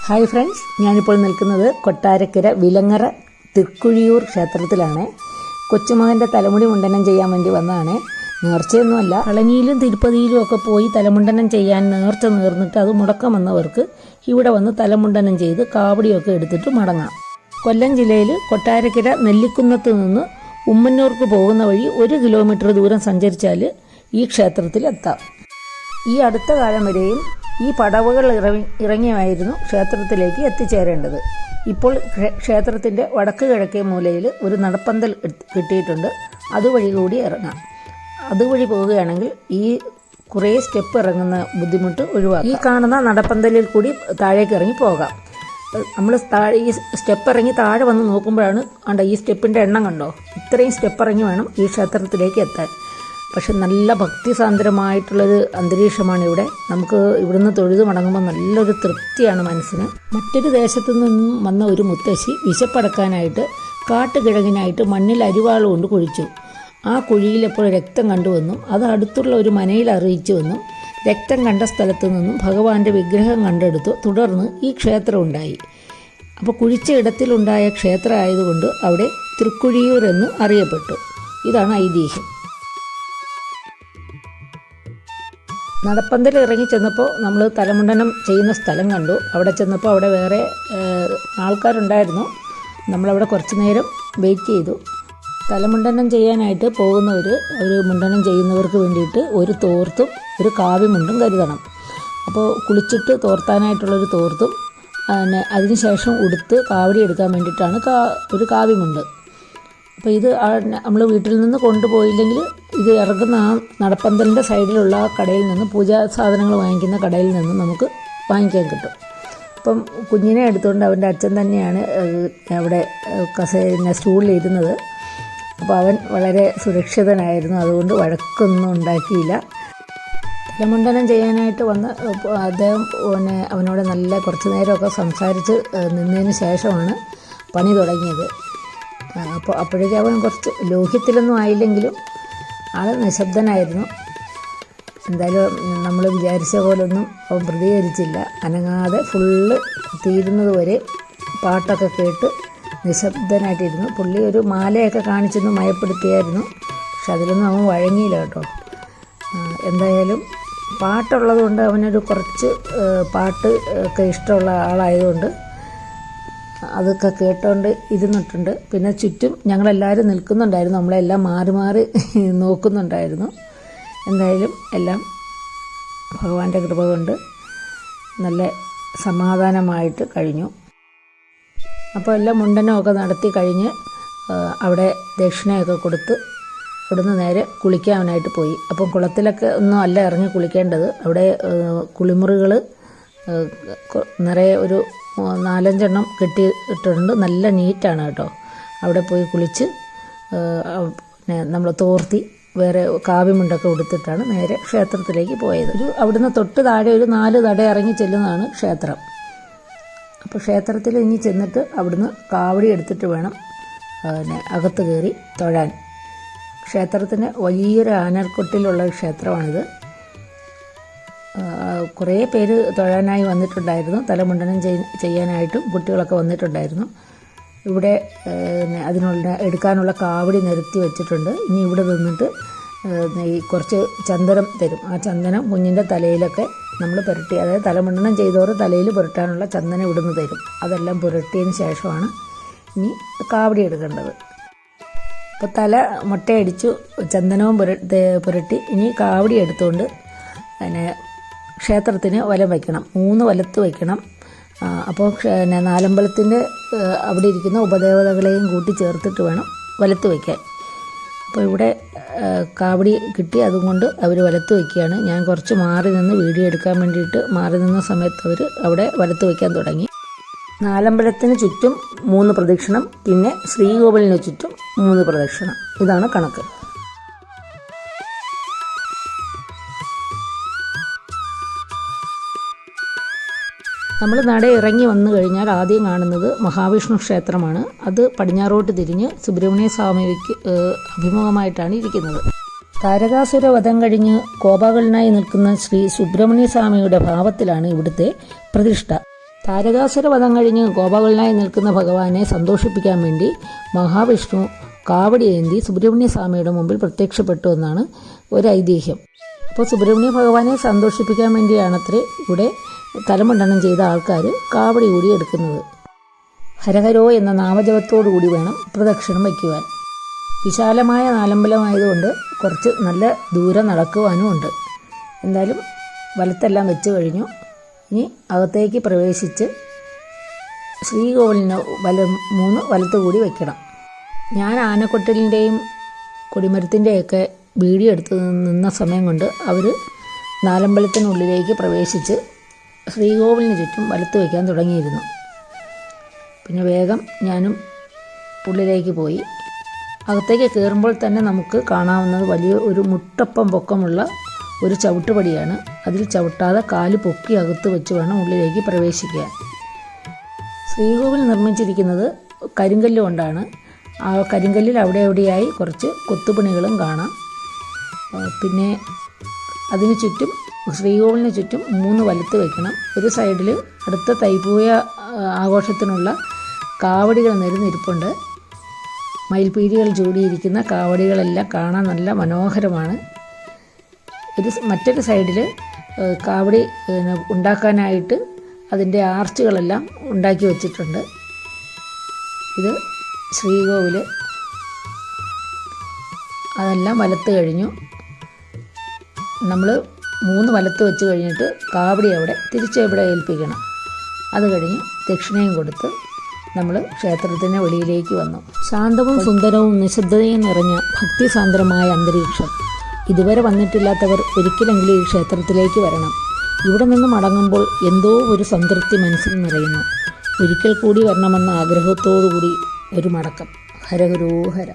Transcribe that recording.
Hi friends, ഞാനിപ്പോൾ നിൽക്കുന്നത് കൊട്ടാരക്കര വിലങ്ങറ തൃക്കുഴിയൂർ ക്ഷേത്രത്തിലാണ്. കൊച്ചുമകൻ്റെ തലമുടി മുണ്ടനം ചെയ്യാൻ വേണ്ടി വന്നതാണ്. നേർച്ചയൊന്നുമല്ല, പളനിയിലും തിരുപ്പതിയിലും ഒക്കെ പോയി തലമുണ്ടനം ചെയ്യാൻ നേർച്ച നേർന്നിട്ട് അത് മുടക്കം വന്നവർക്ക് ഇവിടെ വന്ന് തലമുണ്ടനം ചെയ്ത് കാവടിയൊക്കെ എടുത്തിട്ട് മടങ്ങാം. കൊല്ലം ജില്ലയിൽ കൊട്ടാരക്കര നെല്ലിക്കുന്നത്ത് നിന്ന് ഉമ്മന്നൂർക്ക് പോകുന്ന വഴി 1 കിലോമീറ്റർ ദൂരം സഞ്ചരിച്ചാൽ ഈ ക്ഷേത്രത്തിലെത്താം. ഈ അടുത്ത കാലം വരെയും ഈ പടവുകൾ ഇറങ്ങിയായിരുന്നു ക്ഷേത്രത്തിലേക്ക് എത്തിച്ചേരേണ്ടത്. ഇപ്പോൾ ക്ഷേത്രത്തിൻ്റെ വടക്ക് കിഴക്കേ മൂലയിൽ ഒരു നടപ്പന്തൽ കിട്ടിയിട്ടുണ്ട്. അതുവഴി കൂടി ഇറങ്ങാം. അതുവഴി പോവുകയാണെങ്കിൽ ഈ കുറേ സ്റ്റെപ്പ് ഇറങ്ങുന്ന ബുദ്ധിമുട്ട് ഒഴിവാക്കാം. ഈ കാണുന്ന നടപ്പന്തലിൽ കൂടി താഴേക്ക് ഇറങ്ങി പോകാം. നമ്മൾ ഈ സ്റ്റെപ്പ് ഇറങ്ങി താഴെ വന്ന് നോക്കുമ്പോഴാണ് ഈ സ്റ്റെപ്പിൻ്റെ എണ്ണം കണ്ടോ, ഇത്രയും സ്റ്റെപ്പ് ഇറങ്ങി വേണം ഈ ക്ഷേത്രത്തിലേക്ക് എത്താൻ. പക്ഷെ നല്ല ഭക്തിസാന്ദ്രമായിട്ടുള്ളൊരു അന്തരീക്ഷമാണ് ഇവിടെ. നമുക്ക് ഇവിടുന്ന് തൊഴുതു മടങ്ങുമ്പോൾ നല്ലൊരു തൃപ്തിയാണ് മനസ്സിന്. മറ്റൊരു ദേശത്തു നിന്നും വന്ന ഒരു മുത്തശ്ശി വിശപ്പടക്കാനായിട്ട് കാട്ടുകിഴങ്ങിനായിട്ട് മണ്ണിൽ അരിവാൾ കൊണ്ട് കുഴിച്ചു. ആ കുഴിയിൽ എപ്പോൾ രക്തം കണ്ടുവെന്നും അത് അടുത്തുള്ള ഒരു മനയിൽ അറിയിച്ചുവെന്നും രക്തം കണ്ട സ്ഥലത്തു നിന്നും ഭഗവാന്റെ വിഗ്രഹം കണ്ടെടുത്തു. തുടർന്ന് ഈ ക്ഷേത്രം ഉണ്ടായി. അപ്പോൾ കുഴിച്ച ഇടത്തിലുണ്ടായ ക്ഷേത്രം ആയതുകൊണ്ട് അവിടെ തൃക്കുഴിയൂർ എന്ന് അറിയപ്പെട്ടു. ഇതാണ് ഐതിഹ്യം. നടപ്പന്തൽ ഇറങ്ങി ചെന്നപ്പോൾ നമ്മൾ തലമുണ്ടനം ചെയ്യുന്ന സ്ഥലം കണ്ടു. അവിടെ ചെന്നപ്പോൾ അവിടെ വേറെ ആൾക്കാരുണ്ടായിരുന്നു. നമ്മളവിടെ കുറച്ച് നേരം വെയിറ്റ് ചെയ്തു. തലമുണ്ടനം ചെയ്യാനായിട്ട് പോകുന്നവർ മുണ്ടനം ചെയ്യുന്നവർക്ക് വേണ്ടിയിട്ട് ഒരു തോർത്തും ഒരു കാവ്യമുണ്ടും കരുതണം. അപ്പോൾ കുളിച്ചിട്ട് തോർത്താനായിട്ടുള്ളൊരു തോർത്തും അതിനുശേഷം ഉടുത്ത് കാവടി എടുക്കാൻ വേണ്ടിയിട്ടാണ് ഒരു കാവ്യമുണ്ട്. അപ്പോൾ ഇത് നമ്മൾ വീട്ടിൽ നിന്ന് കൊണ്ടുപോയില്ലെങ്കിൽ ഇത് ഇറങ്ങുന്ന ആ നടപ്പന്തലിൻ്റെ സൈഡിലുള്ള ആ കടയിൽ നിന്ന് പൂജാ സാധനങ്ങൾ വാങ്ങിക്കുന്ന കടയിൽ നിന്ന് നമുക്ക് വാങ്ങിക്കാൻ കിട്ടും. അപ്പം കുഞ്ഞിനെ എടുത്തുകൊണ്ട് അവൻ്റെ അച്ഛൻ തന്നെയാണ് അവിടെ സ്റ്റൂളിലിരുന്നത്. അപ്പോൾ അവൻ വളരെ സുരക്ഷിതനായിരുന്നു. അതുകൊണ്ട് വഴക്കൊന്നും ഉണ്ടാക്കിയില്ല. തലമുണ്ടനം ചെയ്യാനായിട്ട് വന്ന് അദ്ദേഹം അവനോട് നല്ല കുറച്ച് നേരമൊക്കെ സംസാരിച്ച് നിന്നതിന് ശേഷമാണ് പണി തുടങ്ങിയത്. അപ്പോഴേക്കും അവൻ കുറച്ച് ലോഹ്യത്തിലൊന്നും ആയില്ലെങ്കിലും ആൾ നിശബ്ദനായിരുന്നു. എന്തായാലും നമ്മൾ വിചാരിച്ച പോലൊന്നും അവൻ പ്രതികരിച്ചില്ല. അനങ്ങാതെ ഫുള്ള് തീരുന്നത് വരെ പാട്ടൊക്കെ കേട്ട് നിശബ്ദനായിട്ടിരുന്നു. പുള്ളി ഒരു മാലയൊക്കെ കാണിച്ചൊന്ന് മയപ്പെടുത്തിയായിരുന്നു. പക്ഷെ അതിലൊന്നും അവൻ വഴങ്ങിയില്ല കേട്ടോ. എന്തായാലും പാട്ടുള്ളത് കൊണ്ട് അവനൊരു കുറച്ച് പാട്ട് ഒക്കെ ഇഷ്ടമുള്ള ആളായതുകൊണ്ട് അതൊക്കെ കേട്ടോണ്ട് ഇരുന്നിട്ടുണ്ട്. പിന്നെ ചുറ്റും ഞങ്ങളെല്ലാവരും നിൽക്കുന്നുണ്ടായിരുന്നു. നമ്മളെല്ലാം മാറി മാറി നോക്കുന്നുണ്ടായിരുന്നു. എന്തായാലും എല്ലാം ഭഗവാന്റെ കൃപ കൊണ്ട് നല്ല സമാധാനമായിട്ട് കഴിഞ്ഞു. അപ്പോൾ എല്ലാം മുണ്ടനമൊക്കെ നടത്തി കഴിഞ്ഞ് അവിടെ ദക്ഷിണയൊക്കെ കൊടുത്ത് അവിടുന്ന് നേരെ കുളിക്കാനായിട്ട് പോയി. അപ്പം കുളത്തിലൊക്കെ ഒന്നും അല്ല ഇറങ്ങി കുളിക്കേണ്ടത്. അവിടെ കുളിമുറികൾ നിറയെ ഒരു 4-5 കെട്ടിയിട്ടുണ്ട്. നല്ല നീറ്റാണ് കേട്ടോ. അവിടെ പോയി കുളിച്ച് നമ്മൾ തോർത്തി വേറെ കാവ്യമുണ്ടൊക്കെ ഉടുത്തിട്ടാണ് നേരെ ക്ഷേത്രത്തിലേക്ക് പോയത്. അവിടുന്ന് തൊട്ട് താഴെ ഒരു 4 തട ഇറങ്ങി ചെല്ലുന്നതാണ് ക്ഷേത്രം. അപ്പോൾ ക്ഷേത്രത്തിൽ ഇനി ചെന്നിട്ട് അവിടുന്ന് കാവടി എടുത്തിട്ട് വേണം അകത്ത് കയറി തൊഴാൻ. ക്ഷേത്രത്തിന് വലിയൊരു ആനക്കൊട്ടിലുള്ള ക്ഷേത്രമാണിത്. കുറേ പേര് തൊഴാനായി വന്നിട്ടുണ്ടായിരുന്നു. തലമുണ്ടനം ചെയ്യാനായിട്ടും കുട്ടികളൊക്കെ വന്നിട്ടുണ്ടായിരുന്നു. ഇവിടെ അതിനുള്ള എടുക്കാനുള്ള കാവടി നിരത്തി വെച്ചിട്ടുണ്ട്. ഇനി ഇവിടെ നിന്നിട്ട് കുറച്ച് ചന്ദനം തരും. ആ ചന്ദനം കുഞ്ഞിൻ്റെ തലയിലൊക്കെ നമ്മൾ പുരട്ടി, അതായത് തലമുണ്ടനം ചെയ്തവർ തലയിൽ പുരട്ടാനുള്ള ചന്ദനം ഇവിടുന്ന് തരും. അതെല്ലാം പുരട്ടിയതിന് ശേഷമാണ് ഇനി കാവടി എടുക്കേണ്ടത്. അപ്പോൾ തല മുട്ടയടിച്ചു ചന്ദനവും പുരട്ടി ഇനി കാവടി എടുത്തുകൊണ്ട് ക്ഷേത്രത്തിന് വലം വയ്ക്കണം. 3 വലത്ത് വയ്ക്കണം. അപ്പോൾ നാലമ്പലത്തിൻ്റെ അവിടെ ഇരിക്കുന്ന ഉപദേവതകളെയും കൂട്ടി ചേർത്തിട്ട് വേണം വലത്ത് വയ്ക്കാൻ. അപ്പോൾ ഇവിടെ കാവടി കിട്ടി, അതുകൊണ്ട് അവർ വലത്ത് വയ്ക്കുകയാണ്. ഞാൻ കുറച്ച് മാറി നിന്ന് വീഡിയോ എടുക്കാൻ വേണ്ടിയിട്ട് മാറി നിന്ന സമയത്ത് അവർ അവിടെ വലത്ത് വയ്ക്കാൻ തുടങ്ങി. നാലമ്പലത്തിന് ചുറ്റും 3 പ്രദക്ഷിണം, പിന്നെ ശ്രീകോവിലിന് ചുറ്റും 3 പ്രദക്ഷിണം. ഇതാണ് കണക്ക്. നമ്മൾ നട ഇറങ്ങി വന്നു കഴിഞ്ഞാൽ ആദ്യം കാണുന്നത് മഹാവിഷ്ണു ക്ഷേത്രമാണ്. അത് പടിഞ്ഞാറോട്ട് തിരിഞ്ഞ് സുബ്രഹ്മണ്യ സ്വാമിക്ക് അഭിമുഖമായിട്ടാണ് ഇരിക്കുന്നത്. താരകാസുര വധം കഴിഞ്ഞ് കോപാകുലനായി നിൽക്കുന്ന ശ്രീ സുബ്രഹ്മണ്യ സ്വാമിയുടെ ഭാവത്തിലാണ് ഇവിടുത്തെ പ്രതിഷ്ഠ. താരകാസുര വധം കഴിഞ്ഞ് കോപാകുലനായി നിൽക്കുന്ന ഭഗവാനെ സന്തോഷിപ്പിക്കാൻ വേണ്ടി മഹാവിഷ്ണു കാവടി ഏന്തി സുബ്രഹ്മണ്യ സ്വാമിയുടെ മുമ്പിൽ പ്രത്യക്ഷപ്പെട്ടു എന്നാണ് ഒരു ഐതിഹ്യം. അപ്പോൾ സുബ്രഹ്മണ്യ ഭഗവാനെ സന്തോഷിപ്പിക്കാൻ വേണ്ടിയാണത്രേ ഇവിടെ തലമുണ്ടനം ചെയ്ത ആൾക്കാർ കാവടി കൂടി എടുക്കുന്നത്. ഹരഹരോ എന്ന നാമജപത്തോടു കൂടി വേണം പ്രദക്ഷിണം വയ്ക്കുവാൻ. വിശാലമായ നാലമ്പലമായതുകൊണ്ട് കുറച്ച് നല്ല ദൂരം നടക്കുവാനും ഉണ്ട്. എന്തായാലും വലത്തെല്ലാം വെച്ച് കഴിഞ്ഞു. ഇനി അകത്തേക്ക് പ്രവേശിച്ച് ശ്രീകോവിലിന് 3 വലത്ത് കൂടി വയ്ക്കണം. ഞാൻ ആനക്കൊട്ടിലിൻ്റെയും കൊടിമരത്തിൻ്റെയൊക്കെ വീഡിയോ എടുത്ത് നിന്ന സമയം കൊണ്ട് അവർ നാലമ്പലത്തിനുള്ളിലേക്ക് പ്രവേശിച്ച് ശ്രീകോവിലിന് ചുറ്റും വലത്ത് വയ്ക്കാൻ തുടങ്ങിയിരുന്നു. പിന്നെ വേഗം ഞാനും ഉള്ളിലേക്ക് പോയി. അകത്തേക്ക് കയറുമ്പോൾ തന്നെ നമുക്ക് കാണാവുന്നത് വലിയ ഒരു മുട്ടപ്പം പൊക്കമുള്ള ഒരു ചവിട്ടുപടിയാണ്. അതിൽ ചവിട്ടാതെ കാല് പൊക്കി അകത്ത് വെച്ച് വേണം ഉള്ളിലേക്ക് പ്രവേശിക്കാൻ. ശ്രീകോവിൽ നിർമ്മിച്ചിരിക്കുന്നത് കരിങ്കല്ല് കൊണ്ടാണ്. ആ കരിങ്കല്ലിൽ അവിടെ എവിടെയായി കുറച്ച് കൊത്തുപണികളും കാണാം. പിന്നെ അതിന് ചുറ്റും ശ്രീകോവിലിന് ചുറ്റും 3 വലത്ത് വയ്ക്കണം. ഒരു സൈഡിൽ അടുത്ത തൈപ്പൂയ ആഘോഷത്തിനുള്ള കാവടികൾ നിരന്നിരിപ്പുണ്ട്. മയിൽപീലികൾ ചൂടിയിരിക്കുന്ന കാവടികളെല്ലാം കാണാൻ നല്ല മനോഹരമാണ്. മറ്റൊരു സൈഡിൽ കാവടി ഉണ്ടാക്കാനായിട്ട് അതിൻ്റെ ആർച്ചുകളെല്ലാം ഉണ്ടാക്കി വച്ചിട്ടുണ്ട്. ഇത് ശ്രീകോവിൽ. അതെല്ലാം വലത്ത് കഴിഞ്ഞു. നമ്മൾ 3 വലത്ത് വെച്ച് കഴിഞ്ഞിട്ട് കാവടി അവിടെ തിരിച്ചെവിടെ ഏൽപ്പിക്കണം. അത് കഴിഞ്ഞ് ദക്ഷിണയും കൊടുത്ത് നമ്മൾ ക്ഷേത്രത്തിന് വെളിയിലേക്ക് വന്നു. ശാന്തവും സുന്ദരവും നിശബ്ദതയും നിറഞ്ഞ ഭക്തിസാന്ദ്രമായ അന്തരീക്ഷം. ഇതുവരെ വന്നിട്ടില്ലാത്തവർ ഒരിക്കലെങ്കിലും ഈ ക്ഷേത്രത്തിലേക്ക് വരണം. ഇവിടെ നിന്ന് മടങ്ങുമ്പോൾ എന്തോ ഒരു സംതൃപ്തി മനസ്സിൽ നിറയുന്നു. ഒരിക്കൽ കൂടി വരണമെന്ന ആഗ്രഹത്തോടു കൂടി ഒരു മടക്കം. ഹരഹരോ ഹര.